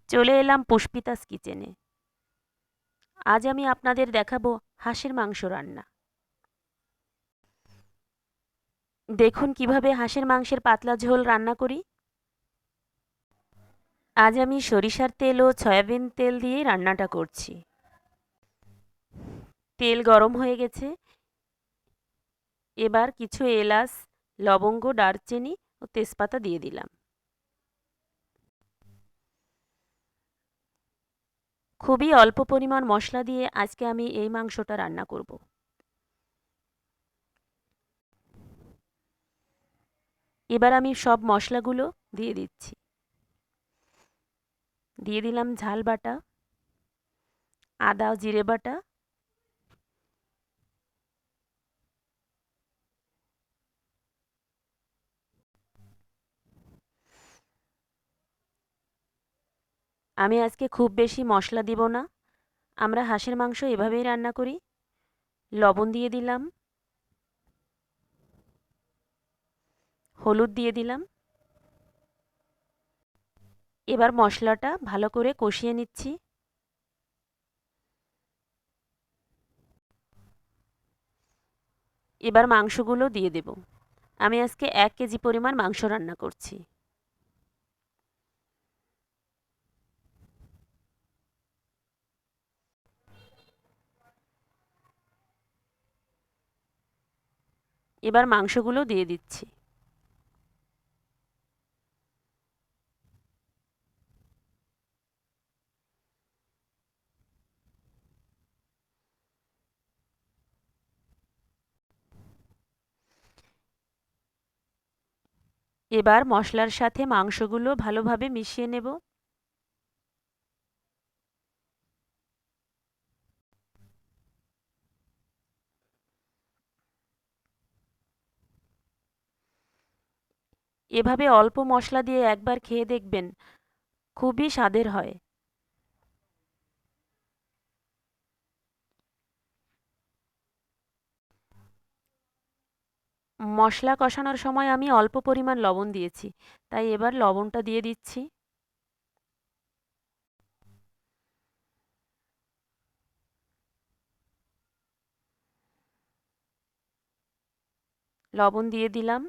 চলে এলাম পুষ্পিতাস কিচেনে। আজ আমি আপনাদের দেখাবো হাঁসের মাংস রান্না। দেখুন কিভাবে হাঁসের মাংসের পাতলা ঝোল রান্না করি। আজ আমি সরিষার তেল ও সয়াবিন তেল দিয়ে রান্নাটা করছি। তেল গরম হয়ে গেছে। এবার কিছু এলাচ, লবঙ্গ, দারচিনি ও তেজপাতা দিয়ে দিলাম। খুবই অল্প পরিমাণ মশলা দিয়ে আজকে আমি এই মাংসটা রান্না করব। এবার আমি সব মশলাগুলো দিয়ে দিচ্ছি। দিয়ে দিলাম ঝাল বাটা, আদা ও জিরে বাটা, আমি আজকে খুব বেশি মশলা দিব না। আমরা হাঁসের মাংস এভাবেই রান্না করি। লবণ দিয়ে দিলাম, হলুদ দিয়ে দিলাম। এবার মশলাটা ভালো করে কষিয়ে নিচ্ছি। এবার মাংসগুলো দিয়ে দেব। আমি আজকে 1 কেজি পরিমাণ মাংস রান্না করছি। এবার মাংসগুলো দিয়ে দিচ্ছি। এবার মশলার সাথে মাংসগুলো ভালোভাবে মিশিয়ে নেব। এভাবে অল্প মশলা দিয়ে একবার খেয়ে দেখবেন, খুবই স্বাদের হয়। মশলা কষানোর সময় আমি অল্প পরিমাণ লবণ দিয়েছি, তাই এবার লবণটা দিয়ে দিচ্ছি। লবণ দিয়ে দিলাম।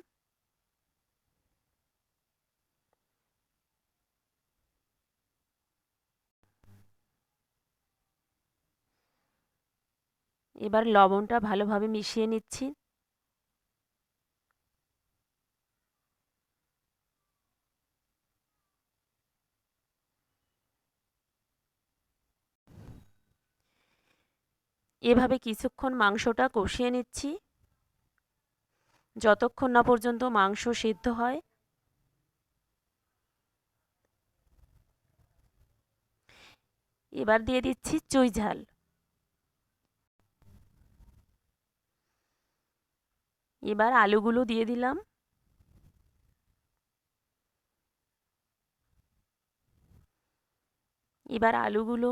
এবার লবণটা ভালোভাবে মিশিয়ে নিচ্ছি। এভাবে কিছুক্ষণ মাংসটা কষিয়ে নিচ্ছি, যতক্ষণ না পর্যন্ত মাংস সিদ্ধ হয়। এবার দিয়ে দিচ্ছি চুই ঝাল। এবার আলুগুলো দিয়ে দিলাম। এবার আলুগুলো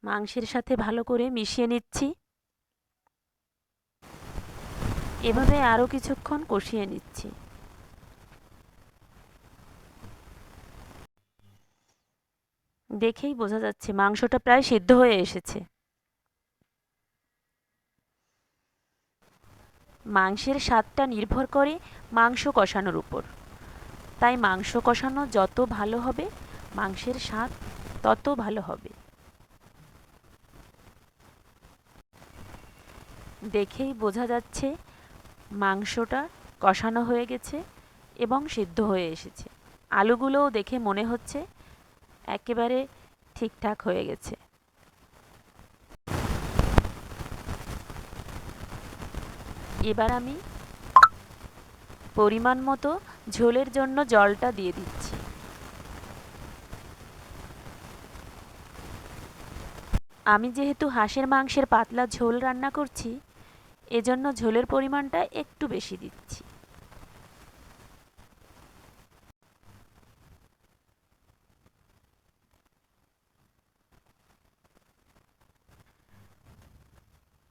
মাংসের সাথে ভালো করে মিশিয়ে নিচ্ছি। এভাবে আরও কিছুক্ষণ কষিয়ে নিচ্ছি। দেখেই বোঝা যাচ্ছে মাংসটা প্রায় সিদ্ধ হয়ে এসেছে। মাংসের স্বাদটা নির্ভর করে মাংস কষানোর উপর। তাই মাংস কষানো যত ভালো হবে, মাংসের স্বাদ তত ভালো হবে। দেখেই বোঝা যাচ্ছে মাংসটা কষানো হয়ে গেছে এবং সিদ্ধ হয়ে এসেছে। আলুগুলোও দেখে মনে হচ্ছে একেবারে ঠিকঠাক হয়ে গেছে। এবার আমি পরিমাণ মতো ঝোলের জন্য জলটা দিয়ে দিচ্ছি। আমি যেহেতু হাঁসের মাংসের পাতলা ঝোল রান্না করছি, এজন্য ঝোলের পরিমাণটা একটু বেশি দিচ্ছি।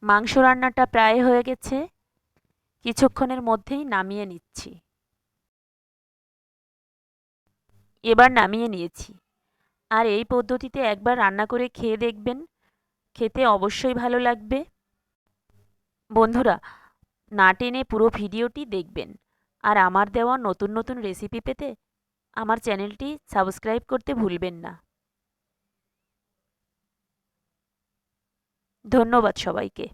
মাংস রান্নাটা প্রায় হয়ে গেছে, কিছুক্ষণের মধ্যেই নামিয়ে নিচ্ছি। এবার নামিয়ে নিয়েছি। আর এই পদ্ধতিতে একবার রান্না করে খেয়ে দেখবেন, খেতে অবশ্যই ভালো লাগবে। বন্ধুরা, না টেনে পুরো ভিডিওটি দেখবেন। আর আমার দেওয়া নতুন নতুন রেসিপি পেতে আমার চ্যানেলটি সাবস্ক্রাইব করতে ভুলবেন না। ধন্যবাদ সবাইকে।